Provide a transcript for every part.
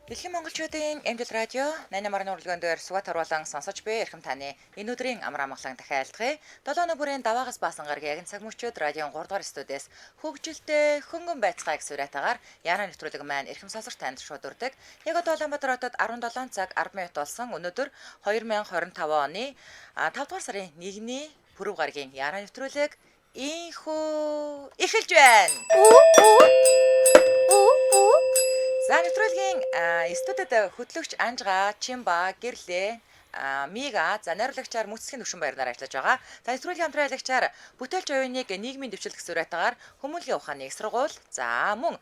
Дэлхийн монголчуудын Эмдэл радио 88.1 урлагөөндөр Сүгат харуулан сонсож буй эрхэм таны энэ өдрийн амар амгалан дахиалдгая. 7 өдрийн даваагаас баасан гаргийн цаг мөчид радион 3 дугаар студиэс хөгжилтэй хөнгөн байцгааг сураатагаар Яна нэвтрүүлэг маань эрхэм сонсогч танд шууд үрдэг. Яг одоо Улаанбаатар хотод 17 цаг 10 минут болсон. Өнөөдөр 2025 оны 5 дугаар сарын 1-ний пүрэв гаргийн Яна нэвтрүүлэг инхүү эхэлж байна. За нэвтрүүлгийн студид хөтлөгч Анжга, Чимба, Гэрлээ, Мига, за найруулагчаар Мүцгийн төвшин баярнаар ажиллаж байгаа. За нэвтрүүлгийн хамтраалагчаар бүтээлч оюуныг нийгмийн дэвшилт сураатагаар хүмүүнлэгийн ухааны их сургууль. За мөн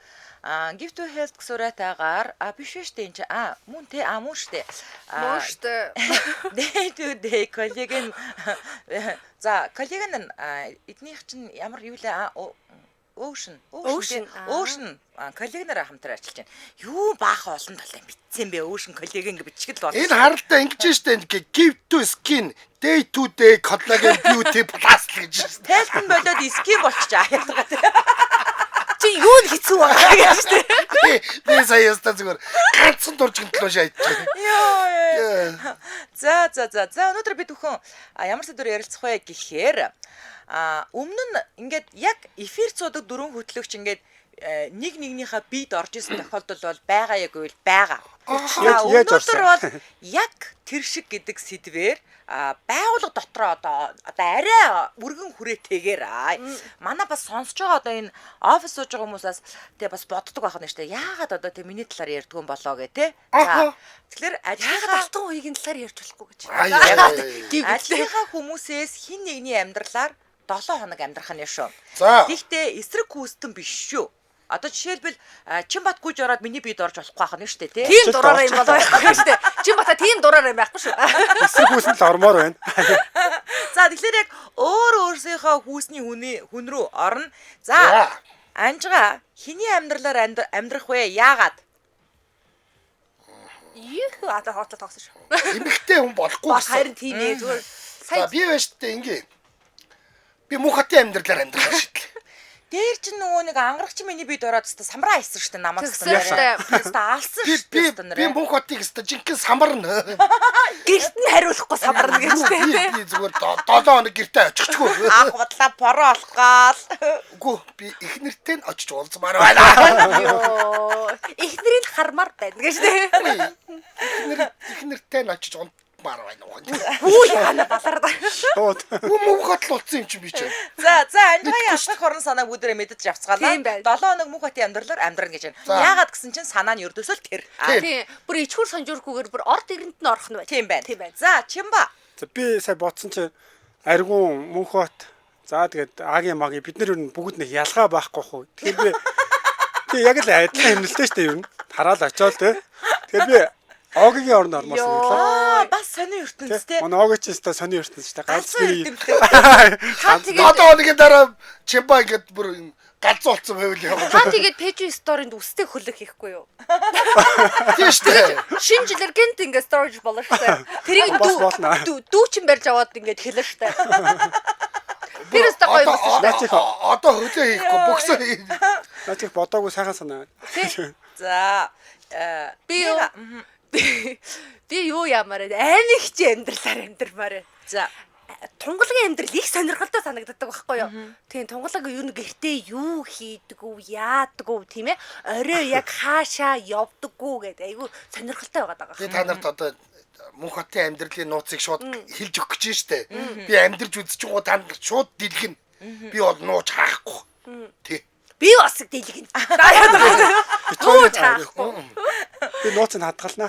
Give to Health сураатагаар биш штэ энэ мөн тэ мөн штэ. Мөн штэ. Day to day коллег нь за коллег нь эднийх чинь ямар юу лээ Ocean коллегнаар хамтран ажиллаж байна. Юу баахан олон талаа битсэн бэ? Ocean коллег ингэ бичгэл бол. Энэ харалтаа ингэж штэ give to skin day to day collagen beauty plus гэж штэ. Тайлбар болоод skin болчих аяагаа тий. Чи юу л хэцүү байгаа гэж штэ. Би сая яста зүгээр ганцхан дуржин төлөө шаардчих. Йоо. За өнөөдөр бид бүхэн ямар сэдвээр ярилцах вэ гэхээр өмнө нь ингээд яг эфир цуудаг дөрвөн хөтлөгч ингээд нэг нэгнийхээ биед орж исэн тохиолдол бол байгаа яг үйл байгаа. Өнөөдөр бол яг тэр шиг гэдэг сэдвээр байгууллага дотроо одоо арай өргөн хүрээтэйгээр манай бас сонсож байгаа одоо энэ офис сууж байгаа хүмүүсээс тэг бас боддог байх нь шүү дээ. Яагаад одоо тэг миний талаар ярьдгүй юм болоо гэ тэ. За тэгэхээр ажлынхаа алтан үеийн талаар ярьж болохгүй гэж. Ажлынхаа хүмүүсээс хин нэгний амьдралаар 7 хоног амьдрах нь шүү. Гэхдээ эсрэг хүүстэн биш шүү. Одоо жишээлбэл Чимбат гүйж ороод миний биед орж болохгүй байх нь шүү дээ тий. Тийм дураараа юм болоо байхгүй шүү дээ. Чимбата тийм дураараа юм байхгүй шүү. Эсрэг хүүсэн л ормоор байна. За тэгэхээр яг өөрсийнхөө хүүсний хүн рүү орно. За Анжга хиний амьдралаар амьдрах вэ? Яагаад? Одоо хооцоо тогсон шүү. Эмэгтэй хүн болохгүй гэсэн. Харин тийм ээ зүгээр. За би байж тээ ингээ. Би мухатын амьдралаар амьдрах шийдлээ. Дээр чинь нөгөө нэг ангарагч миний биед ороод өстө самраа хийсэн шүү дээ намайг гэсэн юм. Өстө алсан шүү дээ. Би мухатыг өстө жинхэнэ самарна. Гэрт нь хариулахгүй самарна гэж дээ. Би зүгээр 7 хоног гэртээ очихгүй. Ах бодлаа поро болохгоол. Үгүй би их нэртэй нь очиж уулзмаар байна. Йоо. Ихнэрийг хармаар байна гэж дээ. Их нэртэй нь очиж маар байна уу. Үгүй яана баларда. Мухат л болсон юм чи би ч. За Анжгагийн ашиг хорон санааг бүдэрэ мэдэж авцгаалаа. 7 хоног мухатын амьдралаар амьдрна гэж байна. Яагаад гэсэн чинь санаа нь ердөөсөө тэр. Тийм. Бүр ичхүр сонжуурхгүйгээр бүр орд иргэнд нь орох нь байна. Тийм байна. За Чимба. За би сая бодсон чи аргун мөнхөт за тэгээд агийн маги бид нар юу бүгд нэг ялгаа байхгүй хөө. Тэгэхээр би яг л адилхан хэмнэлтэй шүү дээ юу. Хараал очоод те. Тэгэхээр би Огийн орн ормоос ирлээ. Бас сони ертөнцтэй. Манай Огийн ч өстой сони ертөнцтэй ганц би. Одоо өгийн дараа Чимба ингээд бүр галзуулсан байвал яа. Та тэгээд пэйж сторинд үстэй хөлөг хийхгүй юу? Тийм шүү дээ. Шинэ жилээр гэнт ингээд storage болоо шүү дээ. Тэрийг дүүчин барьж аваад ингээд хэлээ шүү дээ. Тэрс та гоё болсон шүү дээ. Одоо хөлөө хийхгүй бөксөө хий. Наачих бодоогүй сайхан санаа. За би юу ямаар амигч амьдралаар амьдрмаар. За тунгалагын амьдрал их сонирхолтой санагддаг байхгүй юу? Тийм тунгалаг юу гэртээ юу хийдгүү, яадгүү тийм ээ? Орой яг хаашаа явдаггүй гэдэг айгүй сонирхолтой байгаад байгаа. Би та нарт одоо мөнхатын амьдралын нууцыг шууд хэлж өгөх гэж штэ. Би амьдрж үзэж байгаа та нарт шууд дэлгэн. Би бол нууж хаахгүй. Тий. Би бас дэлгэн. Нууж хаахгүй. Би нууцыг хадгалнаа.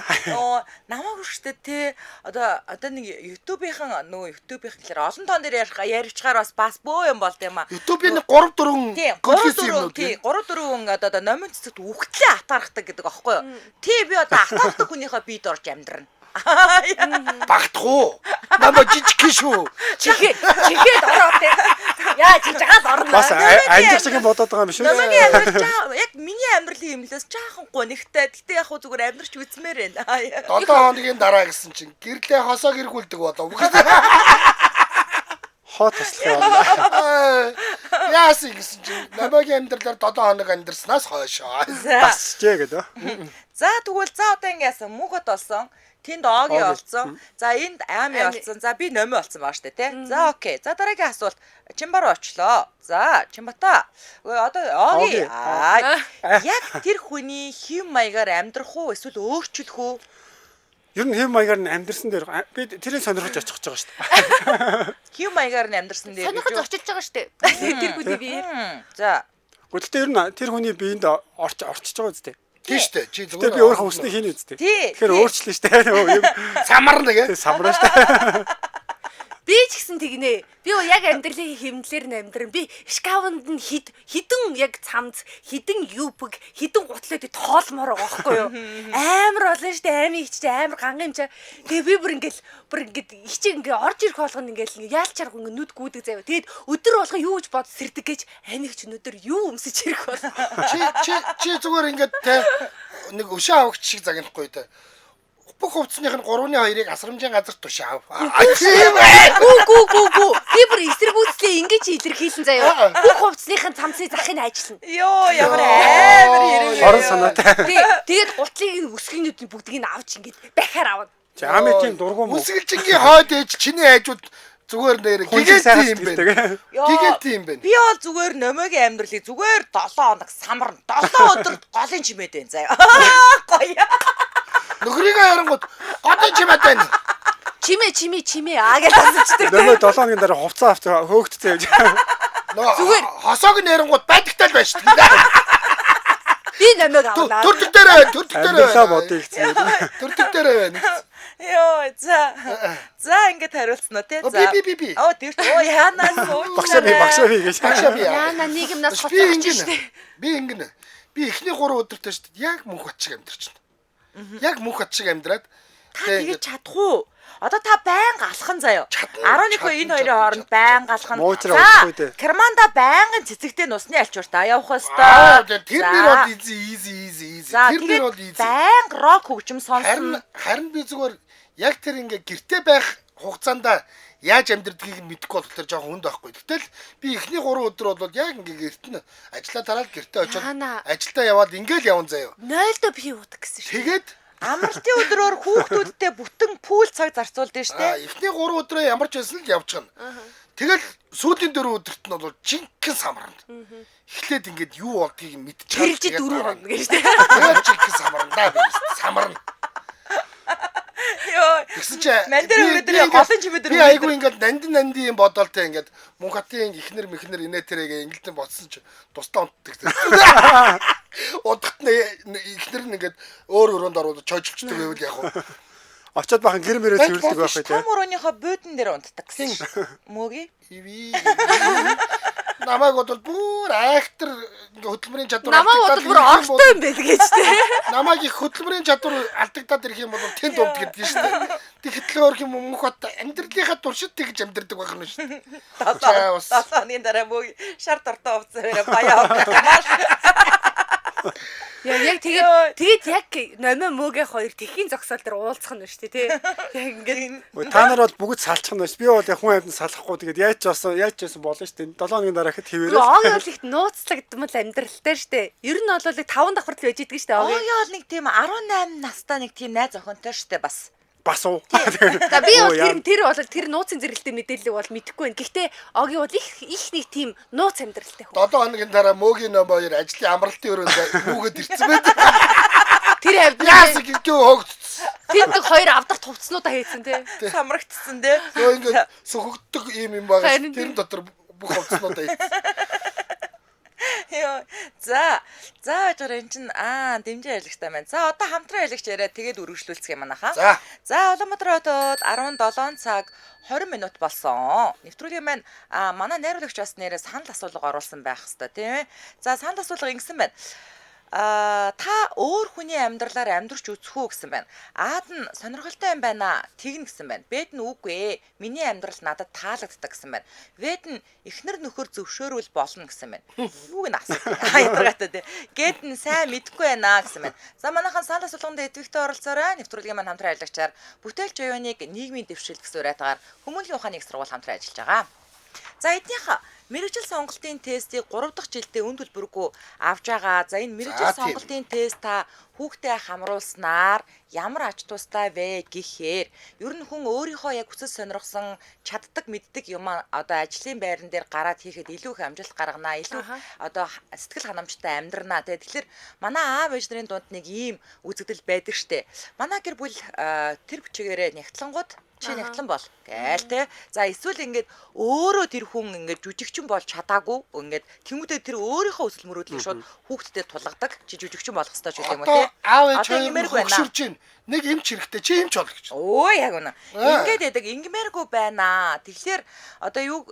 Намайг өштэй те одоо нэг YouTube-ийн нөгөө YouTube-ийн гэхээр олон тоон дээр ярьчаар бас бөө юм болд юм а. YouTube-ийн 3-4 конференц юм уу тий 3-4 одоо номын цэцэгт үхтлээ атаархдаг гэдэг аахгүй юу. Тий би одоо атаархдаг хүнийхээ биед орж амьдрна. Багтах уу? Намаа жижиг шүү. Чихээд ороо те. Яа жижигаас орно. Бас анжих шиг бодоод байгаа юм биш үү? Намайг амьдрал яг миний амьдралын юмлаас жаахан гонигтай. Гэтэ яг хуу зүгээр амьдрч үзмээр байна. 7 хоногийн дараа гэсэн чинь гэрлээ хосоо гэргүүлдэг болов. Хот туслах юм. Яасан гэсэн чинь намайгийн амьдралаар 7 хоног амьдэрснаас хойшоо. Бас ч гэдэг. За тэгвэл за одоо ингэсэн мөнхөт болсон. Тэнд Оги олцсон. За энд Ами олцсон. За би Номи олцсон баа штэ тий. За окей. За дараагийн асуулт Чимбар очлоо. За Чимбата. Одоо Оги яг тэр хүний хэв маягаар амьдрах уу эсвэл өөрчлөх үү? Ер нь хэв маягаар нь амьдрсан дээр би тэрийг сонирхож очих гэж байгаа шүү дээ. Хэв маягаар нь амьдрсан дээр сонирхож очиж байгаа штэ. Тэр хүний бие. За. Гэхдээ ер нь тэр хүний биеинд орчиж байгаа үстэй. Тийм штэ. Чи Тэр би өөрөө хүснэг хийнэ үстэй. Тэгэхээр өөрчлөн штэ. Самарна гэ. Самраа штэ. Би ч гэсэн тэгнэ. Би яг амьдралын хэмнэлээр нь амьдран. Би шкаванд нь хідэн яг цамц, хідэн юпг, хідэн гутлаад тоолмоор байгаа байхгүй юу? Амар болно штэ. Ами ихч амар ганган юм чаа. Тэгээ би бүр ингээд ихчиг ингээд орж ирэх болгоно ингээд яалч чарга ингээд нүд гүйдэг заяа. Тэгээд өдөр болгон юу гэж бод сэрдэг гэж амиг ч өнөдөр юу өмсөж ирэх бол. Чи зүгээр ингээд те нэг өшөө авагч шиг загнахгүй те. Бүх хувцсных нь 3-2-ыг асрамжийн газар тушаав. Гүү. Би бүр эсэргүүцлээ ингэж илэрхийлсэн заяа. Бүх хувцсных нь цамцыг захыг ажиллана. Йоо ямар амар хэрэг. Орон санаатай. Тэгээд гутлыг өсгийнүүдийн бүгдийг нь авч ингэж бахаар авна. Жами тийм дургуун муу. Үсгэлжингийн хойд ээж чиний айжууд зүгээр нэр гигэнт юм байна. Гигэнт юм байна. Би бол зүгээр Номигийн амьдралыг зүгээр 7 хоног самарна. 7 өдөр голын чимээд байна заяа. Гоё. Нөхрийгөө ярангууд годын чимээд байна. Чимээ аа гэж асуучдаг. Нөмөө 7 хоногийн дараа хувцас авч хөөгдцээ гэж. Зүгээр хосоог нь ярангууд байдагтай л байна шүү дээ. Би Номиг авнаа. Төрдөг дээр Амьдлаа бодъё гэсэн. Төрдөг дээр байна. Йоо за ингээд хариулсан уу те. За. Би. Тэр яанаас сууч. Багшаа би гэж. Яна нийгэмнээс хоцрож штэ. Би ингэнэ. Би эхний 3 өдөртөө шүү дээ. Яг мөнх бат шиг амьдарч байна. Яг мөнх бат шиг амьдраад та тэгэж чадах уу? Одоо та байнга алхан заяа. 11 хүн энэ хоёрын хооронд байнга алхан. За. Керманда байнгын цэцэгтэй нусны альчууртаа явах хэвээр. Тэр нэр бол easy. Тэр нэр бол easy. Байнга рок хөгжим сонсон. Харин би зүгээр яг тэр ингээ гэрте байх хугацаанд яаж амьдрдгийг мэдэхгүй бол тэр жоохон хүнд байхгүй. Гэтэл би эхний 3 өдөр бол яг ингээ гэрт нь ажиллаа тараад гэрте очиод ажилдаа яваад ингээл явна заяа. 0-д би уудаг гэсэн шүү. Тэгээд амралтын өдрөөр хүүхдүүдтэй бүтэн пул цаг зарцуулдаг штэ. Эхний 3 өдрөө ямар ч байсан л явж гана. Тэгэл сүүлийн 4 өдөрт нь бол жинхэнэ самарна. Эхлээд ингээд юу болдгийг мэдчихэж байгаа. 4 хоног гэж штэ. Тэгээд жинхэнэ самарна да би. Самарна. Йоо. Тэгсэн чи мандэр өдрөө голын чимэд би айгу ингээд нандин юм бодоолтой ингээд мөн хатын ихнэр инээ тэрэг ингэлдэн бодсон чи тусдаа унтдаг. Удахт ихнэр нь ингээд өөр өрөөнд ороод чойжлцдаг байвал яг уу. Очоод бахан гэр мөрөө цэвэрлдэг байх байх. Том өрөөнийхөө буудан дээр унтдаг гэсэн. Мөги. Намайг бодвол бүр актер хөдөлмөрийн чадвар алдагдаад бүр ортой юм байл гэж тий. Намайг их хөдөлмөрийн чадвар алдагдаад ирэх юм бол тэнд унт гэдэг шүү дээ. Тэг хөтлөөр юм мөнх бат амьдралынхаа туршид тэгж амьдрдаг байх нь шүү дээ. 7 хоногийн дараа мөги шар дортой увцаа баяа. Яг тэгээд яг Номи мөгийн хоёр тэхийн зогсоол дээр уулзах нь шүү дээ тий. Яг ингээд та нар бол бүгд салчих нь биш. Би бол яг хүн амьд салахгүй тэгээд яаж ч болно шүү дээ. 7 хоногийн дараа хэд хэвээрээ. Оги бол их нууцлагдмал амьдралтай шүү дээ. Ер нь бол 5 давхар л байж идэг шүү дээ. Оги бол нэг тийм 18 настай нэг тийм найз охинтой шүү дээ бас. Бас уу. За би бол тэр нууцын зэрэгтэй мэдээлэл бол мэдэхгүй байна. Гэхдээ Оги бол их нэг тийм нууц амьдралтай хүн. 7 хоногийн дараа мөгийн Номи хоёр ажлын амралтын өрөөнд үүгээд ирсэн байт. Тэр яас гинкөө хөөгдсөн. Тэр нэг хоёр авдах хувцснуудаа хийсэн тий. Самрагдсан тий. Нөө ингээд сөхөгддөг юм байгаа. Тэр дотор бүх хувцснуудаа хийсэн. Йоо. За жоо энэ чин дэмжин аялагчтай байна. За одоо хамтран аялагч яриад тэгээд үргэлжлүүлцгээе манайхаа. За Улаанбаатар хотод 17 цаг 20 минут болсон. Нэвтрүүлгийн маань манай найруулагч бас нэрээ санал асуулга оруулсан байх хэвээр тийм ээ. За санал асуулга ингэсэн байна. Та өөр хүний амьдралаар амьдрч үзэх үү гэсэн байна. Аад нь сонирхолтой юм байна. Тэгнэ гэсэн байна. Бэд нь үгүй ээ. Миний амьдрал надад таалагддаг гэсэн байна. Бэд нь эхнэр нөхөр зөвшөөрвөл болно гэсэн байна. Юуг нь асуу. Ядаргатай тий. Гэд нь сайн мэдгүй байна гэсэн байна. За манайхан санал асуулганд идэвхтэй оролцоорой. Нэвтрүүлгийн маань хамтран ажиллагчаар бүтээлч оюуныг нийгмийн дэвшил гэсэн уриатгаар хүмүүнлэгийн ухааны их сургууль хамтран ажиллаж байгаа. За эднийх мэрэгжил сонголтын тестийг 3 дахь жилдээ үн төлбөргүй авч байгаа. За энэ мэрэгжил сонголтын тест та хүүхдээ хамруулснаар ямар ач тустай вэ гэхээр ер нь хүн өөрийнхөө яг хүсэл сонирхсон чаддаг мэддэг юм одоо ажлын байран дээр гараад хийхэд илүү их амжилт гарганаа, илүү одоо сэтгэл ханамжтай амьдрнаа. Тэгэхээр манай аав ээж нарын дунд нэг ийм үзэгдэл байдаг штэ. Манай гэр бүл тэр бичгээрээ нягтлангууд чи нягтлан бол гээл те. За эсвэл ингээд өөрөө тэр хүн ингээд жүжигчин болж чадаагүй ингээд тэмүүдэд тэр өөрийнхөө хүсэл мөрөөдлийг шууд хүүхдэд тулгадаг. Чи жүжигчин болох ёстой ч гэдэг юм уу те. Аав ээж хөшөрж чинь нэг эмч хэрэгтэй чи эмч бол гэж. Өө яг үнэ. Ингээд яадаг ингмээргүй байна. Тэгэхээр одоо юу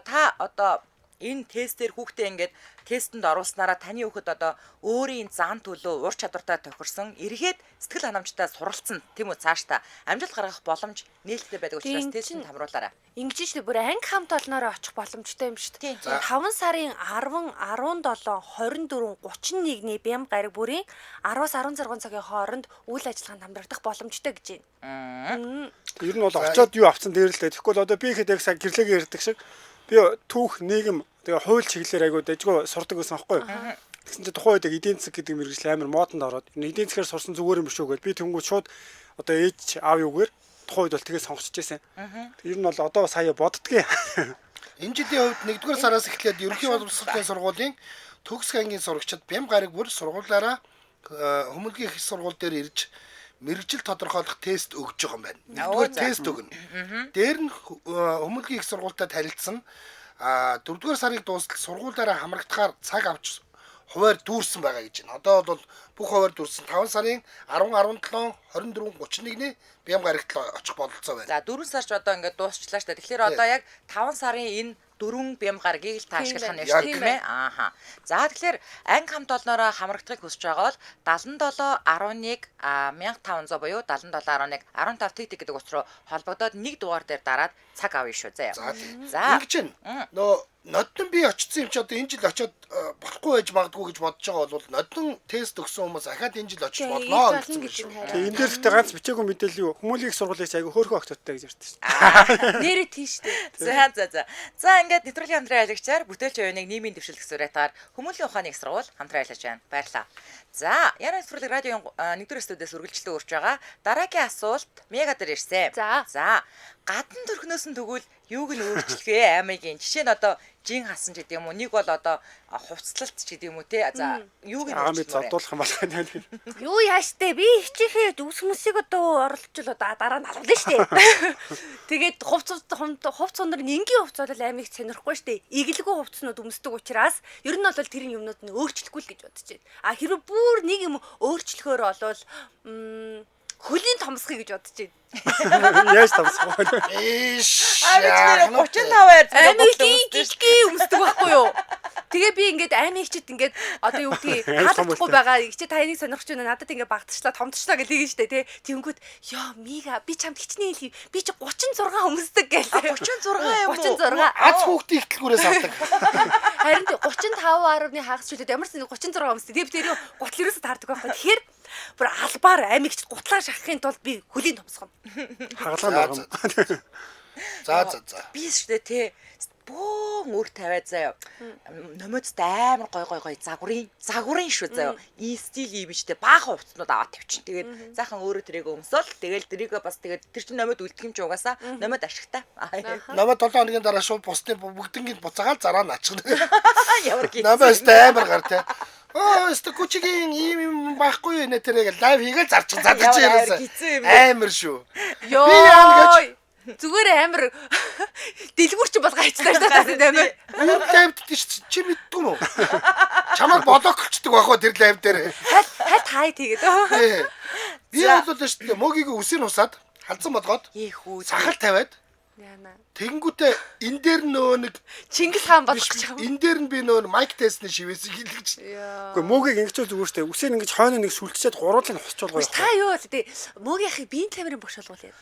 та одоо энэ тестээр хүүхдээ ингээд тестэнд оруулснараа таны хүүхэд одоо өөрийн зан төлөө ур чадвартай тохирсон эргээд сэтгэл ханамжтай суралцсан тийм үү цаашдаа амжилт гаргах боломж нээлттэй байдаг учраас тестэнд хамруулаарай. Ингэж л бүр анги хамт олноороо очих боломжтой юм шүү дээ. 5 сарын 10, 17, 24, 31-ний Бям гариг бүрийн 10-аас 16 цагийн хооронд үйл ажиллагаанд хамрагдах боломжтой гэж байна. Ер нь бол очоод юу авцсан дээр л дээ. Тэгэхгүй л одоо би ихэд яг гэрлэгээ ярьдаг шиг би түүх нийгэм тэгээ хууль чиглэлээр айгуу дэжгүй сурдаг гэсэн аахгүй юу. Тэгсэн чинь тухайн үед яг эдийн засаг гэдэг мэргэжил амар модонд ороод эдийн засгаар сурсан зүгээр юм шүү гэд би тэнгууд шууд одоо ээж аав юугээр тухайн үед бол тэгээ сонгочж байсан. Ер нь бол одоо сая боддгийн. Энэ жилийн хувьд 1-р сараас эхлээд ерөнхий боловсролын сургуулийн төгсг ангийн сурагчид Бям гариг бүр сургуулаараа хүмүүнлэгийн их сургууль дээр ирж мэрэгжил тодорхойлох тест өгж байгаа юм байна. 1-р тест өгнө. Дээр нь хүмүүнлэгийн их сургуультай танилцсан 4-р сарыг дуустал сургуулаараа хамрагдахаар цаг авч хуваар дүүрсэн байгаа гэж байна. Одоо бол бүх хуваар дүүрсэн 5 сарын 10, 17, 24, 31-ний Бям гарагт очих бололцоо байна. За 4 сарч одоо ингээд дуусчлаа шүү дээ. Тэгэхээр одоо яг 5 сарын энэ 4 Бям гарагийг л та ашиглах нь шүү тийм ээ. Ааха. За тэгэхээр анги хамт олноороо хамрагдахыг хүсэж байгаа бол 77 11 1500 буюу 77 11 15 тэг гэдэг утас руу холбогдоод нэг дугаар дээр дараад цаг авъя шүү. За. Ингэж нөө нодон би очсон юм чи одоо энэ жил очиод болохгүй байж магадгүй гэж бодож байгаа бол нодон тест өгсөн хүмүүс ахаад энэ жил очиж болно гэсэн гэж. Тэгээ энэ дээр ганц бичээгүй мэдээлэл юу хүмүүнлэгийн сургуулийн айгу хөөрхөн октодтай гэж ярьдаг шүү. Нэрээ тийш дээ. За ингээд нэвтрүүлгийн хамтран аялагчаар бүтээлч оюуныг нийгмийн дэвшил гэсүрэтаар хүмүүнлэгийн ухааны их сургууль хамтран аялаж байна. Баярлалаа. За, Яна нэвтрүүлэг радиогийн 1-р студиэс үргэлжлэн урьж байгаа. Дараагийн асуулт Мега дээр ирсэн. За, гадна төрхнөөс нь тэгвэл юуг нь өөрчлөх вэ аймагийн? Жишээ нь одоо жин хасан ч гэдэг юм уу. Нэг бол одоо хувцлалт ч гэдэг юм уу те. За, юуг нь өөрчлөх вэ? Зодуулах юм болох юм. Юу яаш тээ би хичээхэд үс хүмүүсийг одоо оролцол одоо дараа нь алгана штэ. Тэгээд хувц ундар нь энгийн хувц бол аймаг сонирхгүй штэ. Иглэгүй хувцнууд өмсдөг учраас ер нь бол тэр юмнууд нь өөрчлөхгүй л гэж бодож байна. Хэрвээ бүр нэг юм өөрчлөхөөр болвол хөлийн томсхий гэж бодож байна. Яаж томсох вэ? 35-аар аймаг гэлгүй өмсдөг байхгүй юу? Тэгээ би ингээд аймагчд ингээд одоо юу гэдгийг хаалгахгүй байгаа. Чи таныг сонирхож байна. Надад ингээд багтчлаа, томдчлаа гэж хэлж штэ тий. Тэнгүүд ёо Мига би чамд хичнээн хэлье. Би чи 36 өмсдөг гээл. 36 юм уу? 36. Аз хүүхдийн ихтлгүүрээс авдаг. Харин 35.1 хагас жилүүд ямар ч 36 өмсдөг. Тэгээ би тэр гутал ерөөсө таардаг байхгүй. Тэгэхээр бүр албаар аймагчд гутлаа шахахын тулд би хөлийн томсгоно. Хагалгаа байгаа. За. Би шүү дээ те бөөн өөр тавиад заяа. Номодтой амар гой загварын шүү заяа. И стил имижтэй баахан хувцснууд аваад тавьчих. Тэгээд заахан өөрөө тэрийг өмсөөл. Тэгэл тэрийг бас тэгээд тэр чинь номод үлдэх юм чи угаасаа номод ашигтай. Намаа 7 хоногийн дараа шууд бусдын бүгднийг буцаагаал зараа нь ачна. Ямар гэх намаастай амар гар те. Өстө кучигийн юм байхгүй нэ тэрийг лайв хийгээл зарчих задаж ирсэн. Амар шүү. Йоо. Зүгээр амар дэлгүүрч бол гайцлаа шүү дээ амар. Өөр лайвд чи мэддэг юм уу? Чамайг блоклчдаг байхгүй тэр лайв дээр. Хальт хай тэгээд. Би бол шүү дээ мөгийг үсээр усаад халдсан болгоод сахал тавиад яана. Тэгэнгүүтээ энэ дээр нөө нэг Чингис хаан болох гэж байгаа. Энэ дээр нь би нөө майк тестний шивээсийг хэлгэж. Үгүй мөгийг ингэж зүгүүр штэ. Үсээр ингэж хойно нэг сүлтчээд гуруулыг хосчвол гоё. Та юу вэ? Мөгийн биеийн тамирын багш болгоул яа.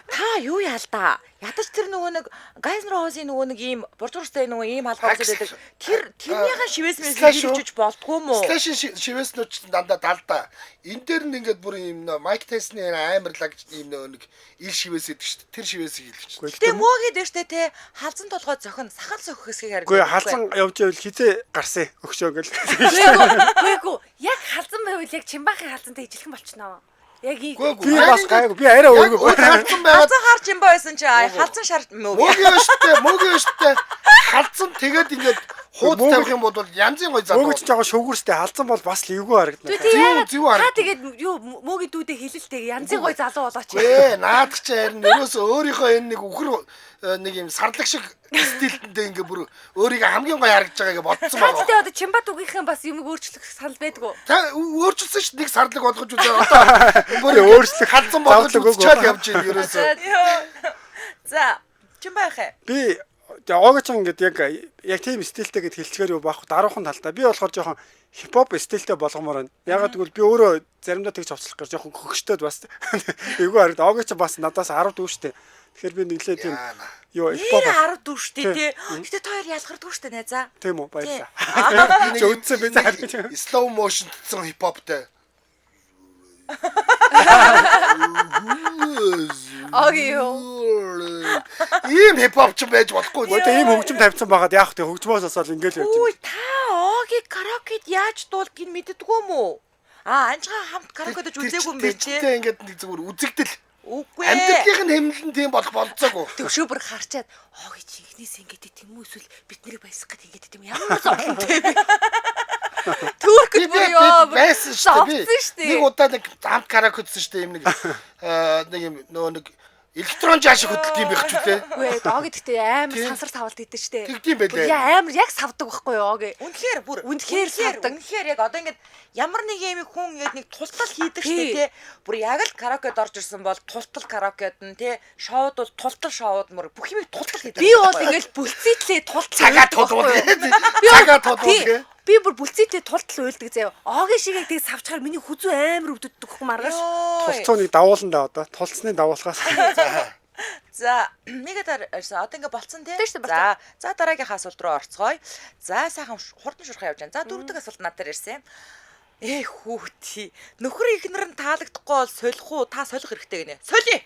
Та юу яалаа? Ядаж тэр нөгөө нэг Гайзнроусын нөгөө нэг ийм буржуурстай нөгөө ийм халгаа үзээд байдаг. Тэрнийхэн шивээс хэлж болдгоо мó. Слэшин шивээснүүд дандаа далдаа. Энэ дээр нь ингээд бүр ийм майк тестний амарлаг ийм нэг ил шивээс идэг шүү дээ. Тэр шивээсийг Гэтэ мөөгээд дээ штэ те халзан толгой зохин сахал сөхөх хэсгийг харин. Үгүй халзан явж байвал хизээ гарсан өгшөө гэл. Үгүй яг халзан байвал яг Чимбахын халзантай ижилхэн болчихноо. Яг би бас гайгүй би арай өөргөө халзан байгаад халзан харж юм байсан чи халзан шар мөөгийн өштэй халзан тэгээд ингээд хууд тавих юм бол янзын гой залуу. мөгөж жоо шүүгүрстэй халзан бол бас л эвгүй харагдана. Зүв харагдана. та тэгээд юу мөөгийн дүүдээ хэлэлтэй янзын гой залуу болооч. Гээ наад чи харин ерөөсөө өөрийнхөө энэ нэг үхэр нэг юм сарлаг шиг стилтэндээ ингээ бүр өөрийгөө хамгийн гоё харагдаж байгааг бодсон байгаа. Тэгээд одоо Чимбат үгийнхэн бас юм өөрчлөх санал байдгүй. Та өөрчилсөн ш нэг сарлаг болгож үзээ одоо бүр өөрчлөх халзан болгож үзчихэл явж байна ерөөсөө. За Чимбахэ. Би Огоч ингээд яг тийм стилтэй гэд хэлчихээр юу баахгүй даруухан талдаа би болохоор жоохон хипхоп стилтэй болгомоор байна. Ягаад гэвэл би өөрөө заримдаа тэгж хувцлах гэж жоохон хөгштөөд бас эйгүү харагд. Огоч бас надаас 10 дүү штэ. Тэгэхээр би нэглээ тийм юу хипхоп 10 дүү штэ тий. Гэтэ та хоёр ялгардаг штэ найзаа. тийм үү баярлаа. Жөөдсөн би заа. Slow motion гэсэн хипхоптэй. Агиё. Ийм хипхоп ч байж болохгүй. Гэхдээ ийм хөгжим тавьсан байгаад яах вэ? Хөгжмөөс осол ингэж явж Үй байна. та Оги караокед яаж дуулдгийг мэддэггүй юм уу? Анжгаа хамт караокедж үзээгүй юм бэ тий. Тэ ингээд нэг зүгээр үзэгдэл. Үгүй. Амьдралын хэмнэлэн тийм болох болцоогүй. Төвшөө бүр харчаад Оги чи ихнээс ингэдэг тийм үү эсвэл бид нарыг баясгах гэдэг ингэдэг тийм ямар зовлонтой бэ? Түркэд бүр ёо байсан шүү дээ. шүү дээ. Нэг удаа нэг хамт караоке үзсэн шүү дээ. Юм нэг юм нөгөө нэг электрон жааш хөдөлт юм байх ч үлээ. Үгүй Оги гэхдээ амар сансар савалт идэв штэ. Тэгдэм байлээ. Яа амар яг савдаг байхгүй юу Оги. Үнэхээр бүр Үнэхээр савдаг. Үнэхээр яг одоо ингээд ямар нэг юм хүн ингээд нэг тултал хийдэг штэ тий. Бүр яг л караокед орж ирсэн бол тултал караокед нь тий. Шоуд бол тултал шоуд мөр бүх юм тултал хийдэг. Би бол ингээд бүлцээтлээ тултал Цагаа тодуул. Цагаа тодуул. Би бүр бүлцээтлээ тултал уйлдаг заяа. Оги шигээ тэг савчгаар миний хүзүү амар өвддөг хөх маргааш. Тулцууныг давууландаа одоо тулцны давуулахаас. За нэгэд одоо ингээд болцсон тий. Тэгш болцсон. За дараагийнхаа асуулт руу орцгоё. За сайхан хурдан шурхан явж байна. За дөрөвдөг асуулт над дээр ирсэн. Хүүти. Нөхөр ихнэр нь таалагдахгүй бол солих уу? Та солих хэрэгтэй гинэ. Солиё.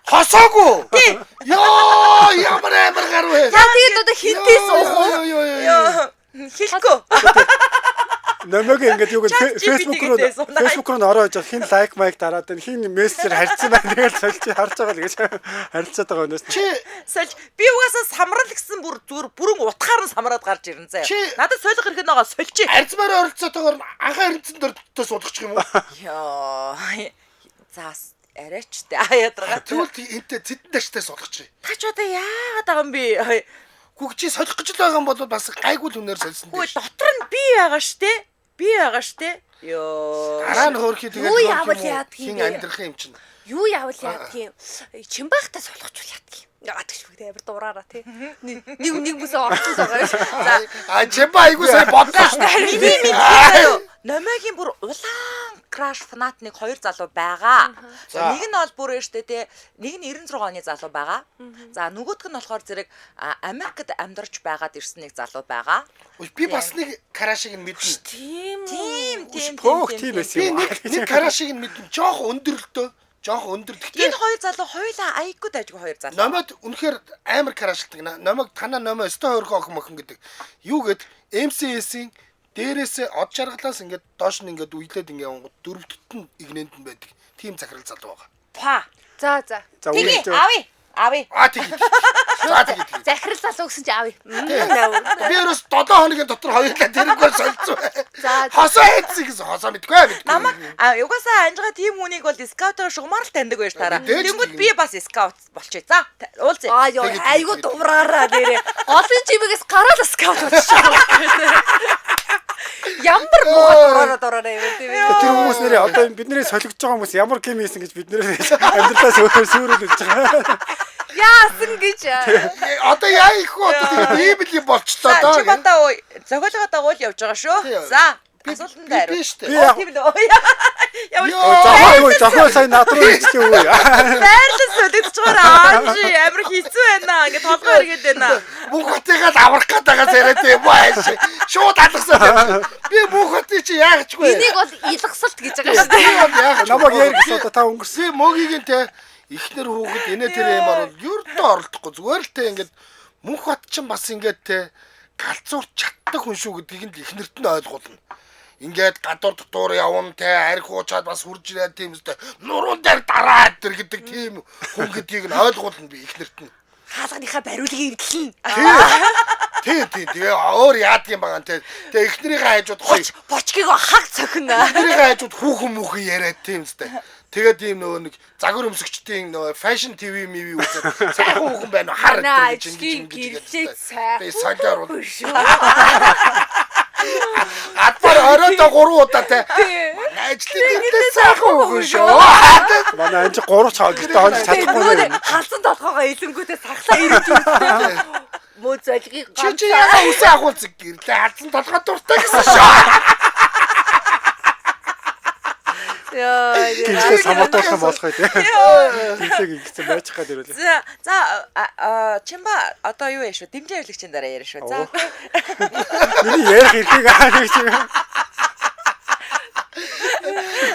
Хосоогүй. Ёо, ямар амар гар вэ? За тэгээд одоо хинтээ суух уу? Хэлэхгүй. Намайг ингээд юу гэж Facebook руу ороод хин лайк майк дараад байна. Хин мессежээр харьцсан байна. Тэгээд сольж харж байгаа л гэж харилцаад байгаа өнөөс. Чи Сольж би угаасаа самрал гэсэн бүрэн утгаар нь самраад гарч ирнэ заяа. Надад солих хэрэг байгаа сольж. арзмаар оролцоотойгоор анхаа эрдэнэс дөрөвдөө суудчих юм уу? Ёо. За арайч тэ яадрага. Тэгвэл энтэй цэдэн даштай суудчих. Та ч одоо яагаад байгаа юм бэ? Хүүхчи солих гэж л байгаа юм бол бас гайгүй л үнээр сольсон Хөөе дээ. дотор нь би байгаа штэ. Би байгаа штэ. Ёо. Дараа нь хөөрхий тэгээд Юу яавал яадгийг хин бэ? амьдрах юм чинь. Юу яавал яадгийг Чимбахтай солихчул яадгийг. Яадаг шүү дээ амар дуураараа тий. Нэг бүсээ орсон байгаа. А чимба айгуу сайн бодлоо шүү дээ. Миний мэдээ. Номогийн бүр улаан краш фанатник 2 залуу байгаа. За нэг нь бол бүр штэ тий. Нэг нь 96 оны залуу байгаа. За нөгөөх нь болохоор зэрэг Америкт амьдарч байгаад ирсэн нэг залуу байгаа. Би бас нэг карашиг нь мэднэ. Тийм. Хөөх тийм байсан Би юм. нэг карашиг нь мэднэ. Жоох өндөрлөлтөө. Жоох өндөр. Энэ хоёр залуу хоёулаа аяггүй дайггүй хоёр залуу. Номод үнэхээр амар карашилдаг. Номог танаа номоо өстө хөрхөө охин мохин гэдэг. Юу гэд MCS-ийн дээрээсээ од жаргалаас ингээд доош нь ингээд уйлээд ингээд дөрөвдөд нь игнэнд нь байдаг. Тим захирал залуу байгаа. Па. За. Тэгээ авъя. Аа тийм. За тийм. Захирал залуу гэсэн чи аавь. Би ерөөс 7 хоногийн дотор хоёулаа тэрэггүй солилцсон. За. Хосоо хийцээ гэсэн хосоо мэдгүй. Намайг угаасаа анжгаа тийм хүнийг бол скаутаар шугамар л таньдаг байж таараа. Тэнгүүд би бас скаут болчихъя. За уулзъя. Ёо айгуу дуураараа нэрээ. Олон чимээс гараад скаут болчихсон. Ямар муу дуураараа юм тийм ээ. Тэр хүмүүс нэрээ одоо бидний солигдож байгаа хүмүүс ямар гем хийсэн гэж бид нэрээ амьдралаас өөрөөр хэлж байгаа. Яасан гэж. Одоо яа их уу ийм л юм болчлоо доо. Чи бата ой. Зохиолгоо дагуул явж байгаа шүү. За асуултанд хариу. Тийм л. Ямар Зохиол сайн над руу ирчих юм уу? байрлал солигдож байгаа анжи амар хийцүү байна. Ингээд толгой эргээд байна. Бүх хотыгаа аврах гээд байгаа зэрэг юм аа. Шууд алгасан. Би бүх хотыг чи яагчгүй. Энийг бол илгсалт гэж байгаа шүү дээ. Яг Намайг ярих гэсэн одоо та өнгөрсөн. мөгийг нь те Ихнэр хүүхэд инээ тэр юм бол ердөө оролдохгүй зүгээр л те ингээд мөнх бат ч бас ингээд те галзуур чаддаг хүн шүү гэдгийг нь ихнэрт нь ойлгуулна. Ингээд гадуур дотор явна те арх уучаад бас хурж ирээд тийм үстэй нуруунд дээр дараад тэр гэдэг тийм хүн гэдгийг нь ойлгуулна би ихнэрт нь. Хаалганыхаа бариулгийг эдлэн. Тийм. Тэгээ өөр яадаг юм байгаа те. Тэгээ ихнэрийнхээ хайжууд гоё. Бочкийг хаг цохино. Ихнэрийнхээ хайжууд хүүхэн мүхэн яриад тийм үстэй. Тэгээд ийм нөгөө нэг загвар өмсөгчдийн нөгөө фэшн ТV миви үзээд сайхан хүүхэн байна хар гэж ингэж би солиор уу. Атар оройдоо 3 удаа те. Манай ажлын гэртээ сайхан хүүхэн шүү. Манай анч 3 цаг гэртээ хонж чадахгүй. Халсан толгоогоо илэнгүүтээ сахлаа ирээд үзтээ. Муу золгийг чи яга үсээ агуулцэг гэрлээ халсан толгой дуртай гэсэн шүү. Яа, Гэртээ самотуулсан болох үү те. Гэртээ гисэн байчих гад ирүүлээ. За чимба одоо юу яаш вэ? Дэмжин ярилцлагчийн дараа яриа шүү. За. Миний ярих эрхийг аа гэж.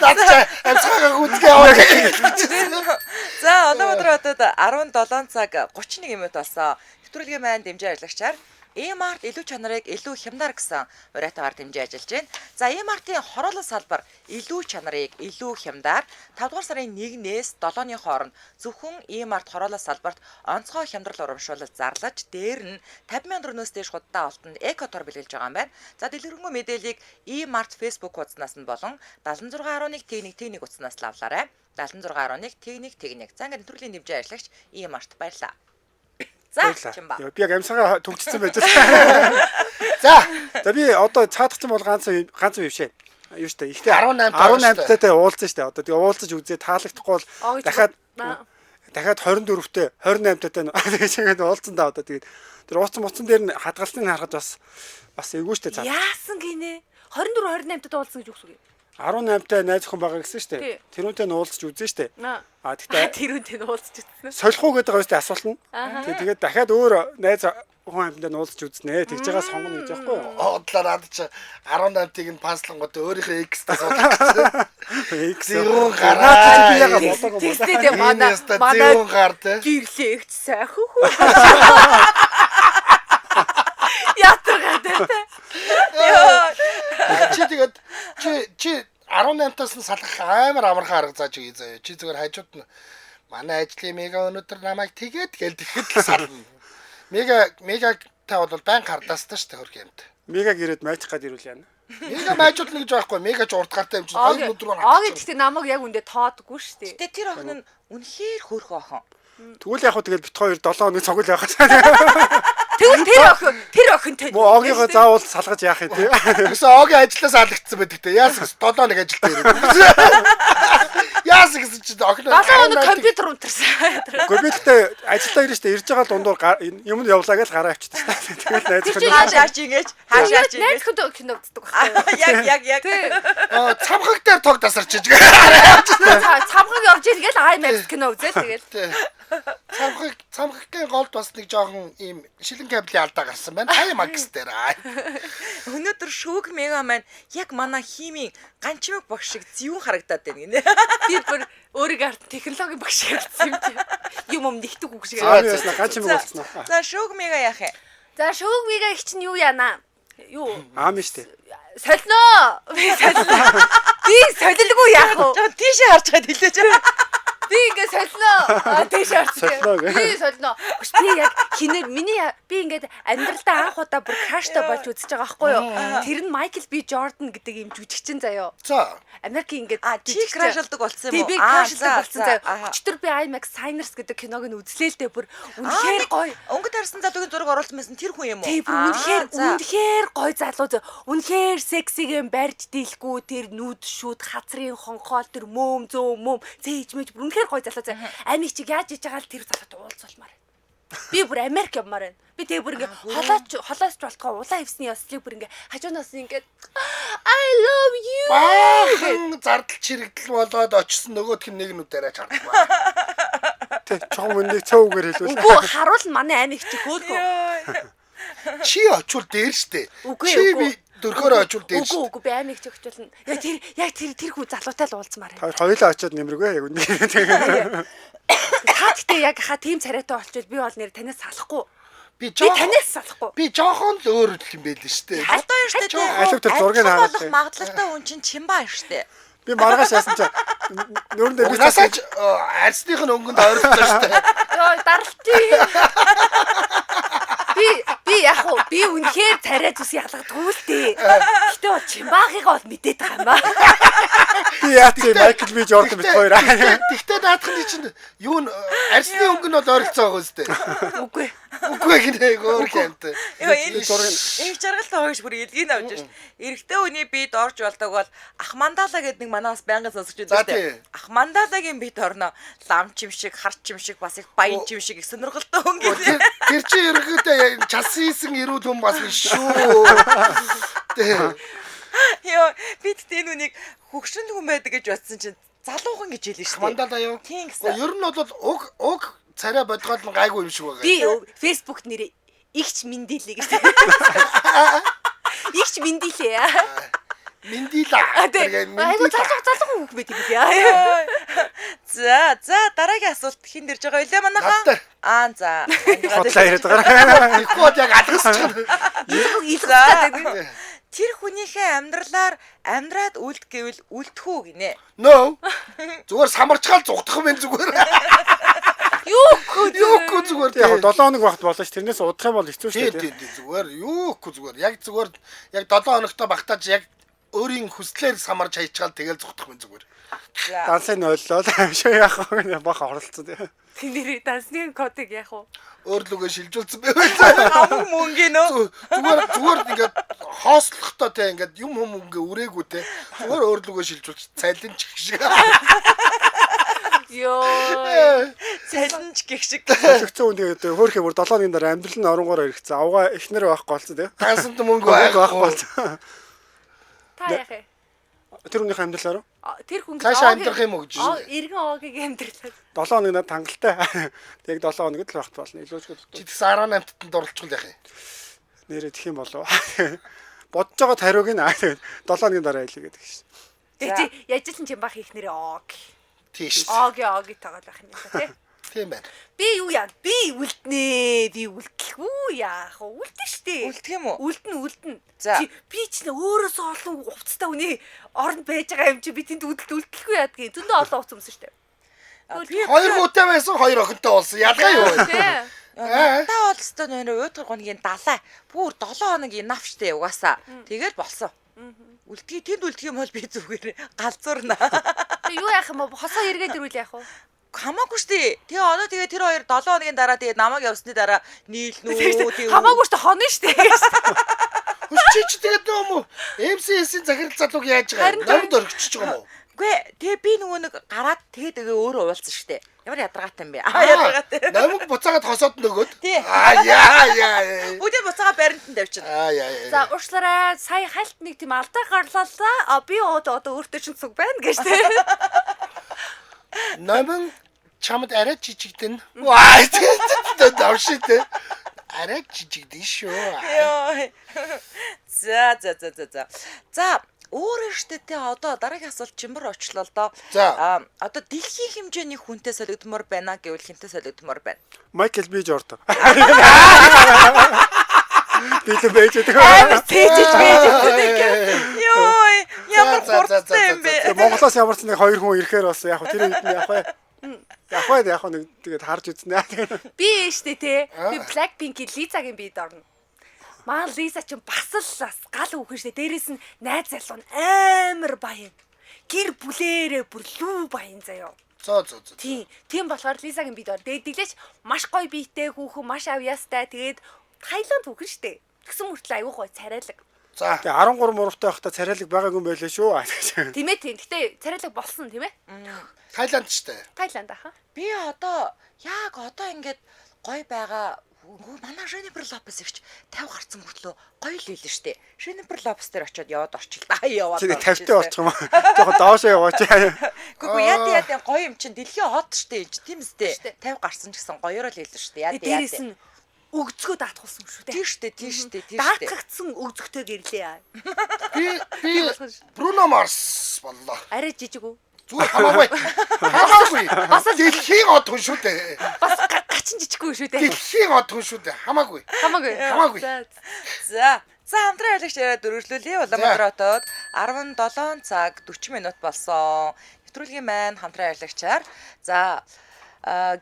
Дацаа амсгаа гүцгээ аваа. За Улаанбаатар хотод 17 цаг 31 минут болсон. Нэвтрүүлгийн маань дэмжин ярилцлагчаар E-Mart илүү чанарыг илүү хямдар гэсэн уриатаагаар дэмжиж ажиллаж байна. За E-Mart-ийн хороолол салбар илүү чанарыг илүү хямдар 5 дугаар сарын 1-ээс 7-ны хооронд зөвхөн E-Mart хороолол салбарт онцгой хямдрал урамшуулалт зарлаж дээр нь 50,000 төгрөгөөс дээш худалдаа авалтанд экотор бэлгэлж байгаа юм байна. За дэлгэрэнгүй мэдээллийг E-Mart Facebook хуудаснаас нь болон 7611 Т1 утаснаас л авлаарай. 7611 Т1. За ингээд нэвтрүүлгийн дэмжин ярилцлагч E-Mart баярлаа. За чимба. Би яг амсгаа төгчсөн байж байна. За би одоо цаадахсан бол ганц юм бишээ. Юу штэ. Ихтэй 18-тай уулзсан штэ. Одоо тэгээ уулзаж үзээ таалагдахгүй бол дахиад 24-тэй 28-тай тэгэж ингээд уулзсан да одоо тэгээд тэр ууцсан дээр нь хадгалсныг харахад бас эвгүй штэ цаад. Яасан гинэ? 24 28-тай уулзсан гэж үгс үг. 18-тай найз охин байгаа гэсэн штэ. Тэрүүнтэй уулзч үзэн штэ. Тэгтээ тэрүүнтэй уулзч үзсэн. Солих уу гэдэг өстэй асуулт нь. Тэгээд дахиад өөр найз охин амьтанд уулзч үзнэ. Тэгж байгаа сонгоно гэж байхгүй юу? Одлоо надад чи 18-ыг нь панслангууд өөрийнхөө X-таа суулгах гэсэн. X юу гараа. Би яга болоогүй. Тэгстэй манай зүүн гартай. гирлээ ихч сайхан хүү. Ятаргатай. Чи тэгээд чи 18-таас нь салах амар амархан арга зааж өгье заяа. Чи зүгээр хажууд нь манай ажлын мега өнөөдөр намайг тэгээд гээл тэгэхэд л сална. Мега та бол байн хардаас та шүү дээ хөрх юмд. Мегаг ирээд майчих гад ирүүл яана. Мега майжуулна гэж байхгүй. Мега ч урд гартай юм чинь 2 өдөр гоо. Аа гэхдээ намайг яг үндэ тоодгүй шүү дээ. Гэтэ тэр охин нь үнэхээр хөөрхөн охин. Тэгвэл яг хөө тэгэл бит хоёр 7 хоног цогл явах. Тэгвэл тэр охинтой. Мөө огийнхоо заавал салгаж яах юм те. Гэсэн огийн ажлаас алгацсан байдаг те. Яасан 7 хоног ажилтаа ирээд. Яасан гэсэн чи охин 7 хоног компьютер унтарсан. Компьютертэй ажилдаа ирж штэ ирж байгаа дундуур юм явлаа гэж гараа авчдаг штэ. Тэгэл найз охин Хаашаач ингэж хаашаач ингэж. Найз охинтой кино үздэг байхгүй. Яг. Цамхаг дээр тог тасарч иж. Цамхаг явж игээл IMAX кино үзээ тэгэл. Цамхагын голд бас нэг жоохон ийм шилэн кабелийн алдаа гарсан байна. IMAX дээр. Өнөөдөр шүүг мега маань яг манай химийн ганчмаг багш шиг зүүн харагдаад байна гинэ. Би бүр өөрийгөө арт технологи багш гэсэн юм чи. Юм нэгдэг үг шиг. ганчмаг болцсон. За шүүг мега яах юм? За шүүг мега их чинь юу яана? Юу? Аам штэ. Солино. Би солилгүй яах вэ? Тийшээ харж байгаад хэлээч. Би ингээд солино. Тийш харцгаа. Би солино. Би яг хинээр би ингээд амьдралдаа анх удаа бүр краштай болж үзэж байгаа байхгүй юу? Тэр нь Майкл Би Жордан гэдэг юм жүжигчин заяо. За. Америкийн ингээд чи крашалдаг болсон юм уу? Би крашалдаг болсон заяо. Өчтөр би IMAX Signers гэдэг киног нь үзлээ л дээ бүр үнэхээр гоё. Өнгөд харсан залуугийн зураг оруулсан байсан тэр хүн юм уу? Тийм үнэхээр гоё залуу заяо. Үнэхээр сексиг юм барьж дийлгүй тэр нүд шүүд хацрын хонхоол тэр мөөм зээж мэж үнэхээр гоё залуу заяа. Амиг чиг яаж иж байгаа л тэр залуутай уулзуулмаар. Би бүр Америк явмаар байна. Би тэгээ бүр ингээ холоос ч болохгүй улаан хевсний ёслыг бүр ингээ хажуунаас ингээ I love you. Зардал чирэгдэл болоод очсон нөгөөх нь нэг нүдээрээ чардгаа. Тэг чом нэг цав үгээр хэлвэл. Үгүй харуул манай амиг чи хөөхөө. Чи очвол дээр штэ. Чи би дөрхөөрөө очвол дээр штэ. Үгүй би амиг чи очвол яг тэр хүү залуутай л уулзмаар байна. Хоёулаа очиод нэмэргүй яг үнэ. Гэтэ яг ха тийм царайтай болчихвол би бол нэр танаас салахгүй. Би Би танаас салахгүй. би жоохон л өөр юм байл л штэ. Одоо юу штэ тий. Алив тэр зургийг хараад болох магадлалтай хүн чинь чимбаа штэ. Би маргааш яасан чи нүүрэндээ би Угасаач арсных нь өнгөнд ойролцоо штэ. Йоо даралтай. Би яг уу би үнэхээр царай зүс ялгадгүй л дээ. Гэтэ бол чимбаагыгаа бол мэдээд байгаа юм ба. би яатсан Майкл Би Жордан бит хоёр. Тэгтээ наадах нь чинь юу н арсны өнгө нь бол ойролцоо байгаа штэ. Үгүй. Үгүй гинэ өөр хэмт. Йоо энэ жаргалтай хойш бүр илгийг авч ш. Эрэгтэй хүний бие дорж болдог бол ах мандала гэдэг нэг манаас байнгын сонсож За, үздэг тий. штэ. Ах мандалагийн бие дорно лам чимшиг, хар чимшиг бас их баян чимшиг их сонирхолтой хүн гэдэг. Тэр чи ерөөдөө час хийсэн эрүүл хүн бас биш шүү. Йоо бид энэ үнийг хөгшин хүн байдаг гэж бодсон чинь залуухан гэж хэлсэн штэ. Мандалаа юу? Тийм гэсэн. Ер нь бол уг царай бодгоод нь гайгүй юм шиг байгаа. Би фэйсбүүкт нэрээ игч мэндилээ гэж. Игч мэндилээ. Мэндила. Айгу залуу хүүх байт юм яа. За дараагийн асуулт хин дэрж байгаа үлээ манайхаа. За. Хотлоо яриад байгаа. Ихгүй бол яг алгасчих. Тэр хүнийхээ амьдралаар амьдраад үлд гэвэл үлдэх үү гинэ. No. Зүгээр самарчгаал зугдах юм зүгээр. Юугүй зүгээр. Яг 7 хоног багт болно ш. Тэрнээс удах юм бол хэцүү шүү дээ. Тийм зүгээр. Юугүй зүгээр. Яг 7 хоногтой багтааж яг өөрийн хүслээр самарч хайчгаал тэгэл зугдах юм зүгээр. Дансыг оллоо. Шоо яах вэ? Бах оролцсон тийм. Тэний дансны кодыг яах вэ? Өөрлөгөө шилжүүлсэн байвал Амг мөнгө нөө. зүгээр ингээд хоослохдоо те ингээд юм ингээ үрээгүй те зүгээр өөрлөгөө шилжүүлж цайлан чих шиг. Йоо. Цалинч гэх шиг. Солигцсон хүн тэгээд хөөхөө бүр 7 хоногийн дараа амьдрал нь оронгоор иргэсэн. Авгаа эхнэр байхгүй болсон тийм. Тансанд мөнгө байхгүй. болсон. Та яах вэ? Тэр хүнийхээ амьдралаар Тэр хүн Цаашаа амьдрах юм уу гэж. Иргэн оогийн амьдралаар. 7 хоног надад хангалттай. Яг 7 хоногд л багт болно. Илүүчгүй. Чи тэгс 18-нд дурлцгүй яах юм. Нэрээ тэх юм болов. Бодож байгаа тариуг нь 7 хоногийн дараа хэлье гэдэг шин. Тэг чи яжсэн чинь бах их нэрээ оог. Тийш. Ооги тагаад байх юм байна тий. Тийм байна. Би юу яа? Би үлднэ. Би үлдэхгүй яах вэ? Үлдэн штэ. Үлдэх юм уу? Үлдэн. За. Би ч нэ өөрөөсөө олон хувцастай үний оронд байж байгаа юм чи би тэнд үлдэхгүй яадгийн. Зөндөө олон хувц өмсөн штэ. Хоёр гутай байсан, хоёр охинтой болсон. Ялгаа юу вэ? Та бол өстой нөр өөдгөр гоногийн далай. Бүр 7 хоногийн нав штэ угаасаа. Тэгэл болсон. Үлдгийг тэнд үлдэх юм бол би зүгээр галзуурна. Юу яах юм бэ? Хосоо эргээд ирүүл яах вэ? Хамаагүй штэ. Тэгээ одоо тэгээ тэр хоёр 7 хоногийн дараа тэгээ намайг явсны дараа нийлнүү. Хамаагүй штэ хоно штэ. Чи тэгээд нөө MCS-ийн захирал залууг яаж байгаа? Намд орчихж байгаа юм уу? Үгүй тэгээ би нөгөө нэг гараад тэгээ өөрөө уулзсан штэ. Ямар ядаргаатай юм бэ? Ядаргаатай. Намд буцаагаад хосоод нөгөөд. Тий. Яа. Бүгд буцаага баримтанд тавьчихна. Яа. За уучлаарай. Сая хальт нэг тийм алдаа гарлалаа. Би одоо өөртөө чинь цуг байна гэж тий. Намд чамд арай жижигдэн. Ваа. Давшитэй. Арай жижигдэн шүү. Йоо. За өөрөө штэ те одоо дараагийн асуулт чимэр очлоо л доо. Одоо дэлхийн хэмжээний хүнтэй солигдмоор байна гэвэл хинтэй солигдмоор байна. Майкл Би Жордан. Би л байж байгаа. Амар цээжж байж байгаа. Йоо, ямар хурцтай юм бэ? Монголоос ямар ч нэг хоёр хүн ирэхээр бас яг тэр үед яг бай. Яг нэг тэгээд харж үзнэ. Би штэ те. Би Blackpink-ийн Лизагийн бие дорно. Маа Лиза ч бас л гал үхэн штэ. Дээрээс нь найз залуу амар баян. Гэр бүлээрээ бүр лүү баян заяа. Зөө. Тийм болохоор Лизагийн бие дор. Тэгээд диглээч маш гоё биетэй хүүхэн, маш авьяастай. Тэгээд Тайланд хүүхэн штэ. Тэгсэн мөртлөө аюу гой царайлаг. За. Тэгээ 13 муруутай байхдаа царайлаг байгаагүй юм байлээ шүү. Тийм ээ. Гэтэ царайлаг болсон тийм ээ. Тайланд штэ. Тайланд аха. Би одоо яг одоо ингээд гой байгаа манай Jennifer Lopez ихч 50 гарсан мөртлөө гоё л хэлсэн штэ. Jennifer Lopez дээр очиод яваад орчихлаа. Яваад. Тэгээ 50-тай болчих юм аа. Жохо доошоо яваач. Гүгүй яа гоё юм чин дэлхийн хот штэ энэ тийм үстэй. 50 гарсан ч гэсэн гоёроо л хэлсэн штэ. Яа. Дээрээс нь өгзгөө даатгуулсан шүү дээ. Тийм штэ. Даатгагдсан өгзөгтэй гэрлээ. Би Bruno Mars боллоо. Арай жижиг үү? Зүгээр хамаагүй. Хамаагүй. Дэлхийн од хүн шүү дээ. Бас гачин жижиггүй шүү дээ. Дэлхийн од хүн шүү дээ. Хамаагүй. Хамаагүй. За хамтран ярилцж яриад дөрвөлүүлээ. Улаанбаатар хотод 17 цаг 40 минут болсон. Нэвтрүүлгийн маань хамтран ярилцчаар за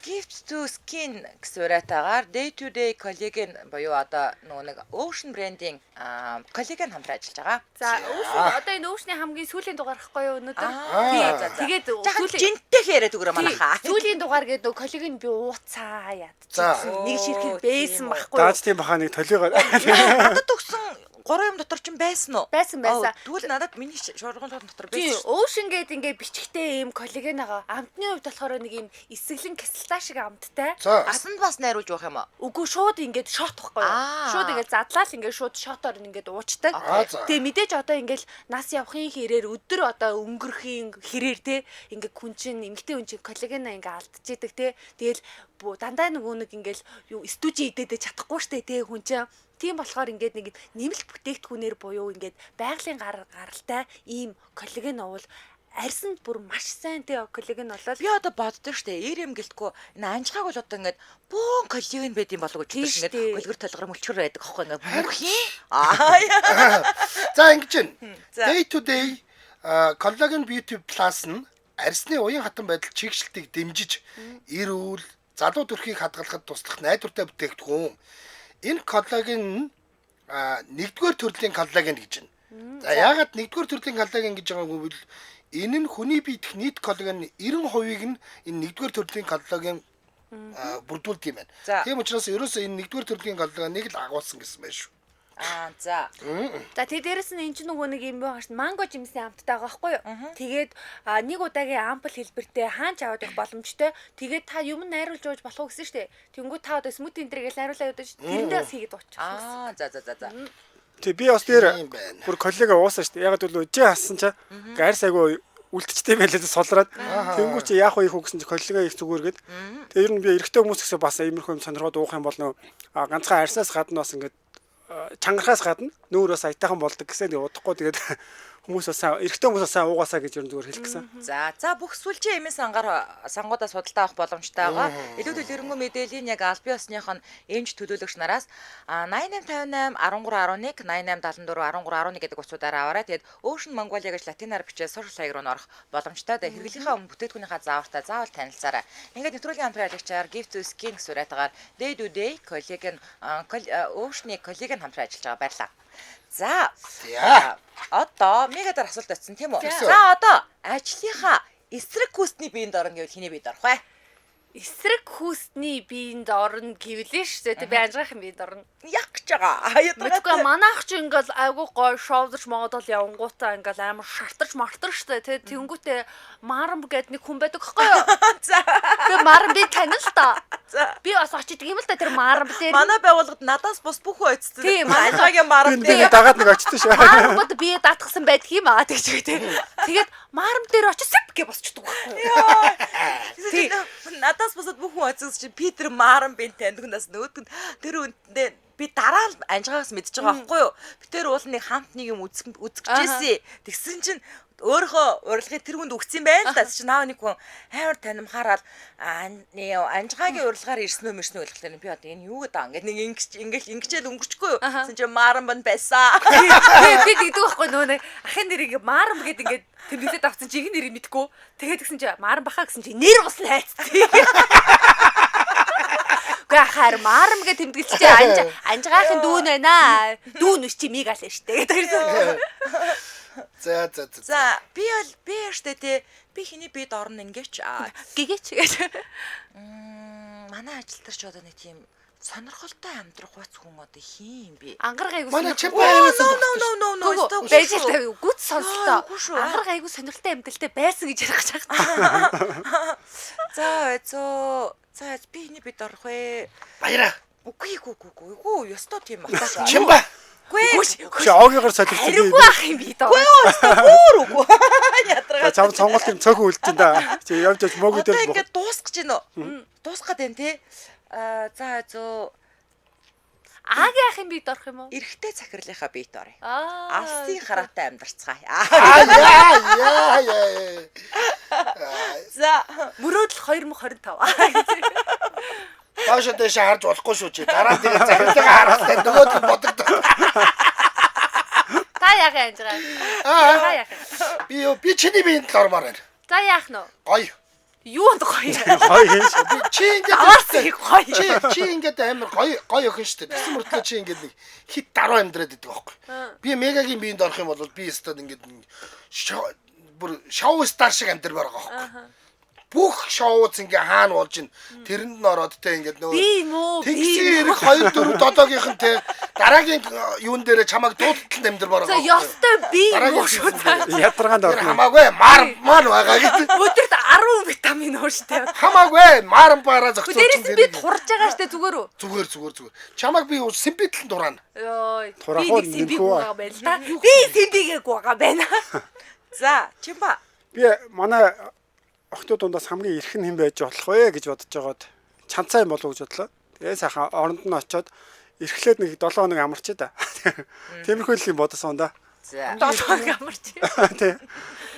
Gift to Skin гэсэн урайтаагаар day to day collagen буюу одоо нэг Ocean branding collagen хамтран ажиллаж байгаа. За Ocean одоо энэ Ocean-ийн хамгийн сүүлийн дугаар ахгүй юу өнөөдөр? Тэгээд сүүлийн жинтэй яриад өгөрөө манайхаа. Сүүлийн дугаар гэдэг collagen би ууцаа ядчихсан. Нэг ширхэг бэйсэн байхгүй юу? Дааж тийм бахаа нэг толиогоо. Надад өгсөн 3 юм дотор ч байсан уу? Байсан. Тэгвэл надад миний шуурган дотор байсан. Ocean гэдэг ингээ бичгтэй юм коллаген байгаа. Амтны хувьд болохоор нэг юм эсэглэн кислота шиг амттай. Асанд бас найруулж явах юм уу? Үгүй шууд ингээд шот байхгүй юу? Шууд ингээд задлал ингээд шууд шотоор ингээд уучдаг. Тэгээ мэдээж одоо ингээд нас явахын хэрээр өдөр одоо өнгөрөхийн хэрээр те ингээд хүн чинь эмгтэй хүн чинь коллаген ингээд алдчихэдэг те. Тэгэл дандаа нэг ингээд юу стүжи идээд чадахгүй штэ те хүн чинь. Тийм болохоор ингээд нэг нэмэлт бүтээгдэхүүнээр буюу ингээд байгалийн гаралтай ийм коллаген уул арьсанд бүр маш сайн тий коллаген болол би одоо боддог штэ эрэм гэлтгүй энэ анжгааг бол одоо ингээд бөөн коллаген байд юм болов гэж боддог ингээд гөлгөр толгор мөлчгөр байдаг аахгүй ингээд мөнхийн за ингэж байна day to day collagen beauty plus нь арьсны уян хатан байдал чигшилтийг дэмжиж эрүүл залуу төрхийг хадгалахад туслах найдвартай бүтээгдэхүүн. Энэ коллаген нэгдүгээр төрлийн коллаген гэж байна. За яагаад нэгдүгээр төрлийн коллаген гэж байгааг нь бол энэ нь хүний бие дэх нийт коллаген 90% нь энэ нэгдүгээр төрлийн коллаген бүрдүүлдэг юм байна. Тийм учраас ерөөсөө энэ нэгдүгээр төрлийн коллагеныг л агуулсан гэсэн байна шүү. За. За тэг дээрэс нь энэ ч нөгөө нэг юм байгаа шин манго жимсийн амттай байгаа байхгүй юу? Тэгээд нэг удаагийн ампл хэлбэртэй хаач аваад явах боломжтой. Тэгээд та юм найруулж явж болох гэсэн штэ. Тэнгүү та одоо смути энтргээл найруулаад явдаг ш. Тэрэндээ бас хийгээд ууччихсан. За. Тэг би бас дээр бүр коллега уусаа штэ. Ягаад гэвэл үжээ хассан чаа. Гарс айгу үлдчихтэй байлаа солроод. Тэнгүү чи яах вэ гэсэн чи коллега их зүгээргээд. Тэг ер нь би эрэгтэй хүмүүс гэсэн бас иймэрхүү юм сонирхоод уух юм бол нөө ганцхан арьснаас гадна бас ингээд чангарахаас гадна нүүрөө саятайхан болдог гэсэн нэг удахгүй тэгээд хүмүүс бас эрэгтэй хүмүүс сайн уугаасаа гэж ер нь зүгээр хэлчихсэн. За бүх сүлжээ эмийн сангуудаас судалтай авах боломжтой байгаа. Илүү дэлгэрэнгүй мэдээллийн яг аль бие усных нь эмч төлөөлөгч нараас 8858 1311 8874 1311 гэдэг утсуудаараа аваарай. Тэгээд Ocean Mongolia гэж латинаар бичээд сошиал хаяг руу орох боломжтой. Тэгээд хэрэглийнхаа бүтээгдэхүүнийхаа заавартай заавал танилцаарай. Ингээд нэвтрүүлгийн хамтран ажиллагчаар Gift to Skin гэсэн урайтаагаар day to day collagen Ocean-ы collagen хамтран ажиллаж байгаа баярлалаа. За. Одоо мегадар асуулт очсон тийм үү? За одоо ажлынхаа эсрэг хүүсний биеинд орно гэвэл хэний биед орох вэ? Эсрэг хүүсний биеинд орно гэвлээ шүү дээ. Би анжгаахын биеинд орно. Яг гэж байгаа. Мэдгүй манайх ч ингээл айгуу гой шоудж модол явангуудаа ингээл амар шартарч мартарчтай тий тэнгүүтээ Марамб гэдэг нэг хүн байдаг аахгүй юу? За. Би Марамбыг танил л та. Би бас очиж юм л та тэр Марамб дээр. Манай байгууллагад надаас бус бүх хүн очсон. Тийм анжаагийн Марамб дээр дагаад нэг очсон шүү. Марамбд би даатгсан байдаг юм аа тэгж тий. Тэгээд Марамб дээр очиж сэп гэж босчдөг байхгүй юу? Тийм. Надаас бусад бүх хүн очсон чинь Питер Марамбын таньдгнаас нөөдгөнд тэр үндэ би дараа л анжгаагаас мэдчихэж байгаа байхгүй юу? Би тэр уул нэг хамт нэг юм үзчихжээсэ. Тэгсэн чинь өөрийнхөө урилгыг тэр хүнд өгсөн байл та чи наа нэг хүн амар танимхаарал анжгаагийн урилгаар ирсэн үү мэрсэн ойлгохлаа би одоо энэ юу гэдэг ингээд нэг ингэчээл өнгөрчихгүй юу гэсэн чи Марамб байсан би гэдэг байхгүй нөө нэг ахын нэрийг Марамб гэдэг ингээд тэмдэглээд авсан чи их нэрийг мэдгүй тэгээд гэсэн чи Марамб баха гэсэн чи нэр бас хайцсан Гахаар Марамб гэдэг тэмдэглэлтэй анжгаахын дүүн байна дүүн үс чи миг аль штэ гэдэг За би штэ те би хэний бид орно ингээч гэгээч гэж манай ажилтарч одоо нэг тийм сонирхолтой амьдрах хуц хүн одоо хин бэ ангар гайгүй манай чампаа no бэжэлтэй гүт сонслоо ангар гайгүй сонирхолтой амьдралтай байсан гэж ярих гэж байгаа за би хэний бид орох вэ баяра үгүй ёстой тийм байна чампаа Чи огёогоор солилцсон. Хэрэггүй ах юм би даа. Үгүй. Ядрага. Чам сонголт юм цөөхөн үлдэн да. Чи явж мөөгөө дээр. Ингээд дуусгаж гин үү? Дуусгаад байна те. За зөө Агийн ахын биед орох юм уу? Эрэгтэй захирлынхаа биед орё. Алсын хараатай амьдарцгаая. Яа. За Мөрөөдөл 2025. Хойшоо дэше харж болохгүй шүү чи. Дараа тэгээ захирлага харахтай нөгөөдөл бодогдох. Та яах юм жаа? Та яах юм? Би чиний биенд л ормоор байна. За яах нь вэ? Гоё. Юунд гоё? Гоё юм шиг. Би чи ингээд гоё. чи ингээд амар гоё охин штэ. Тэгсэн мөртлөө чи ингээд нэг хит даруу амьдраад идэг байхгүй. Би мегагийн биенд орох юм бол би стад ингээд бүр шоу стар шиг амьдрал байгаа байхгүй. Бүх шоуц ингээ хаана болж ин тэрэнд нь ороод те ингээд нөгөө би мөө тэгсэн хэрэг 2 4 додоогийнх нь те дараагийн юун дээрээ чамайг дуудтал амьдрал байгаа. За ёстой би мөө шүү. Ядаргаанд орно. Хамаагүй маар байгаа гэдэг. Өдөрт 10 витамин ууштай. Хамаагүй маар бараа зохицуулж Дээрээс би турж байгаа штэ зүгээр үү? Зүгээр. Чамайг би симпитлэн дураана. Йой. Турахуу Би симпиг байгаа байл та. Би симпигээг байгаа байна. За, Чимба. Би манай охтууд дундаас хамгийн эрхэн хэн байж болох вэ гэж бодож байгаад чанцаа юм болов гэж бодлоо. Тэгээ сайхан оронд нь очиод эрхлээд нэг 7 хоног амарч да. Тиймэрхүү л юм бодсон да. За. 7 хоног амарч. Тий.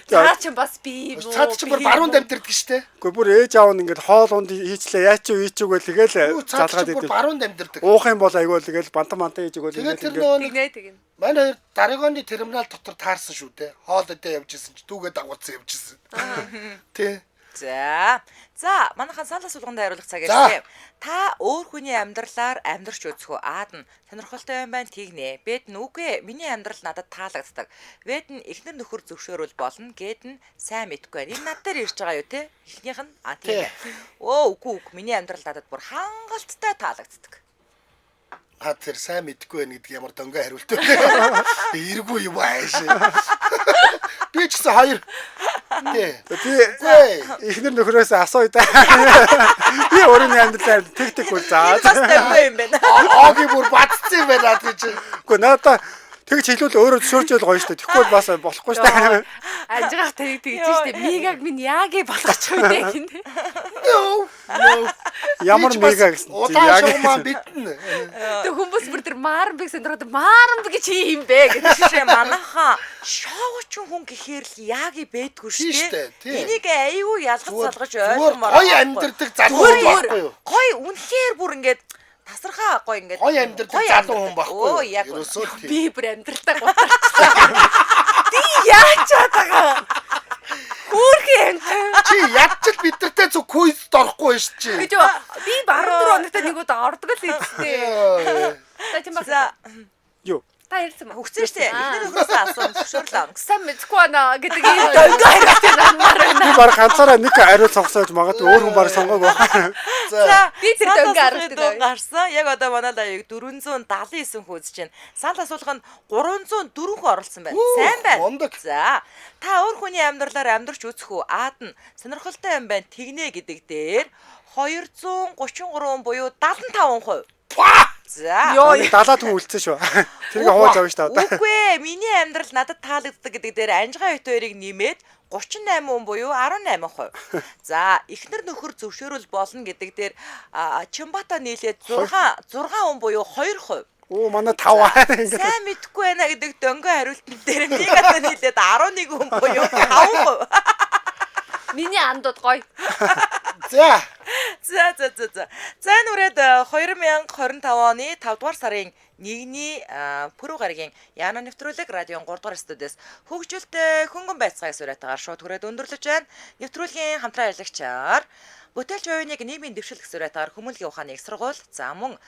За ч бас би мөө. Цаад чи бүр баруун дамжирдаг штэ. Гэхдээ бүр ээж аав нь ингээд хоол унд хийчлээ яач юу ийч үгүй тэгэл залгаад бүр идэв. баруун дамжирдаг. Уух юм бол айгүй тэгэл бантан хийж өгөөл Тэгээд тэр ингээд. нөгөө Тэгнэ. манай хоёр Дарагоны терминал дотор таарсан шүү дээ. Хоол өдөө явж исэн чи дүүгээ дагуулсан явж исэн. Тэ. За, манайхан санал асуулганд хариулах цаг ирсэн. Та өөр хүний амьдралаар амьдрч үзэх үү? Аад нь сонирхолтой юм байна тэгнэ. Бэд нь үгүй миний амьдрал надад таалагддаг. Бэд нь эхнэр нөхөр зөвшөөрөл болно. Гэд нь сайн мэдгүй байна. Энэ над дээр ирж байгаа юу те? Эхнийх нь тийм ээ. Үгүй миний амьдрал надад бүр хангалттай таалагддаг. Тэр сайн мэдгүй байх гэдэг ямар дөнгө хариулт вэ? Эргүй юм ааш. Би ч гэсэн хоёр. Би эхнэр нөхрөөс асууя да. Би өөрийн амьдралаар тэггүй заа. Бас тавгүй юм байна. Оги бүр бадцсан байна гэж. Үгүй надаа тэгж хэлвэл өөрөө зөвшөөрч гоё штэ. Тэгэхгүй бол бас болохгүй штэ. Ажгаа тэгж штэ. Мигаг минь яаги болгоч үү гэнэ. Йоо. Ямар мега гэсэн. Яг юм битнэ. Тэг хүмүүс бүр тэр Марнбиг сонирхоод Марнбиг чи юм бэ гэж. Жишээ манайхаа шоуч хүн гэхээр л яаги бэдгүй штэ. Энийг аюу ялгаж салгаж ойлгомоор. Гоё амьдэрдэг залуу байхгүй юу? Гоё үнэхээр бүр ингээд тасархаа гоё ингээд гоё амьдэрдэг залуу хүн байхгүй юу? Яг би бүр амьдралтай гутарчлаа. Би яач байгаа. Хүүрхэн чи ядчил бидэртэй зөв квизд орохгүй ш чи. Гэж би 14 хоногт нэг удаа ордог л үстэй. За тийм ба. Юу? Та ярьсан ба. Хөгцөн штэ. Эхнэр нөхрөөс асуусан зөвшөөрлөө. Сайн мэдгүй байна гэдэг ийм дөнгө хариултыг намаар байна. Би баг ганцаараа нэг хариулт сонгосоож магадгүй өөр хүн баг сонгоогүй. За би тэр дөнгө хариултыг гарсан. Яг одоо манай лаяг 479 хүн үзэж байна. Санал асуулганд 304 хүн оролцсон байна. Сайн байна. За та өөр хүний амьдралаар амьдрч үзэх үү? Аад нь сонирхолтой юм байна. Тэгнэ гэдэг дээр 233 буюу 75%. За. Йоо 70 хүн үлдсэн шүү. Тэрийг хувааж авна шүү дээ. Үгүй миний амьдрал надад таалагддаг гэдэг дээр анжгаа бит хоёрыг нэмээд 38% буюу 18%. За, эхнэр нөхөр зөвшөөрөл болно гэдэг дээр Чимбата нийлээд 6% буюу 2%. Оо манай 5. Сайн мэдгүй байна гэдэг дөнгө хариултан дээр мегата нийлээд 11% буюу 5%. Миний андууд гоё. За. За нүрээд 2025 оны 5 дугаар сарын 1-ний пүрэв гарагийн Яна нэвтрүүлэг радион 3 дугаар студиэс хөгжүүлэлт хөнгөн байцгааг сураатаар шууд хүрээд өндөрлөж байна. Нэвтрүүлгийн хамтран ажиллагчаар Бүтээлч хувийныг нийгмийн дэвшил сураатаар хүмүүнлэгийн ухааны их сургууль за мөн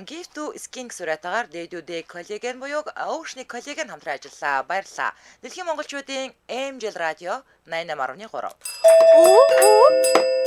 Give to Skin сураатаар Day коллеген буюу Ocean коллеген хамтран ажиллаа. Баярлалаа. Дэлхийн монголчуудын MJL радио 88.3.